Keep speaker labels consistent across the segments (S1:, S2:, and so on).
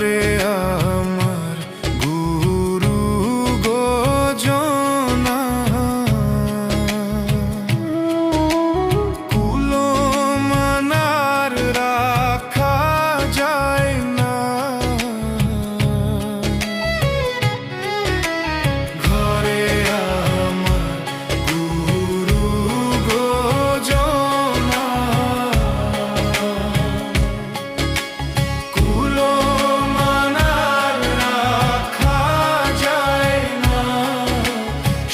S1: ঘরে আমার গুরু গোজনা কুলো মানার রাখা যায় না ঘরে আমার গুরু গোজনা কুলো মানার রাখা যায় না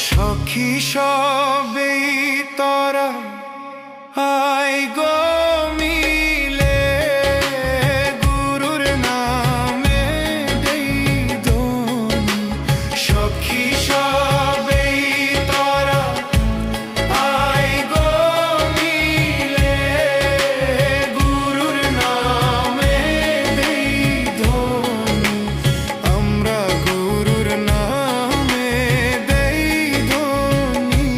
S1: সখী সবেই তরা আই গো মিলে গুরুর নামে দেই ধ্বনি সখী সবেই তরা আই গো মিলে গুরুর নামে দেই ধ্বনি আমরা গুরুর নামে দেই ধ্বনি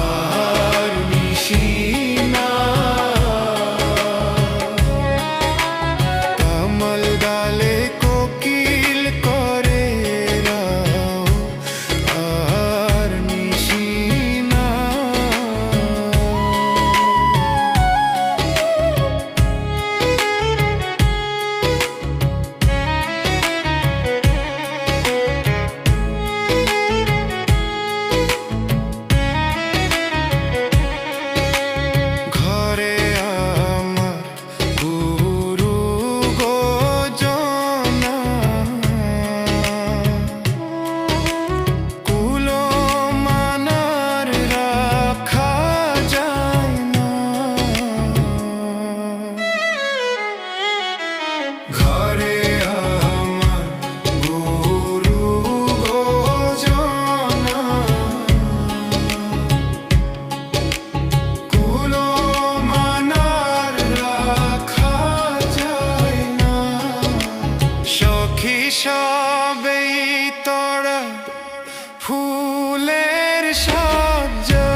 S1: আর নিশিনা তামাল ডালে কোকিল করে রাও আর নিশিনা ঘরে আমার গুরু গোজনা কুলো মানার রাখা যায় না ঘরে আমার গুরু গোজনা কুলো মানার রাখা যায় না সখী সবেই তরা ফুলের সজ্জা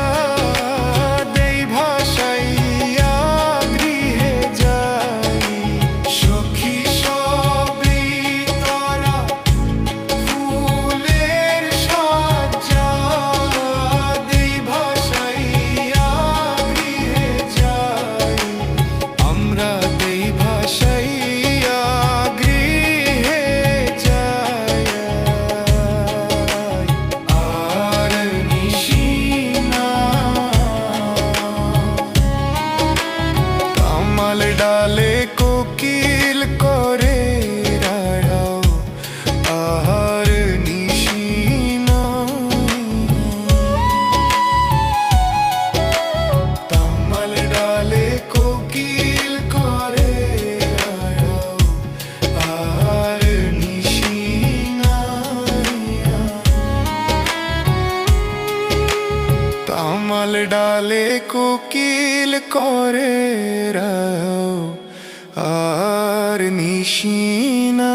S1: দেই ভাসাইয়া গৃহে যাই সখী সবেই তরা ফুলের সজ্জা দেই ভাসাইয়া গৃহে যাই আমরা দেই ভাসাইয়া গৃহে যাই আর নিশিনা তামাল ডালে কোকিল করে রাড়াও আর নিশিনা তামাল ডালে কোকিল করে রাড়াও আর নিশিনা তামাল ডালে কোকিল করে রাও আর নিশিনা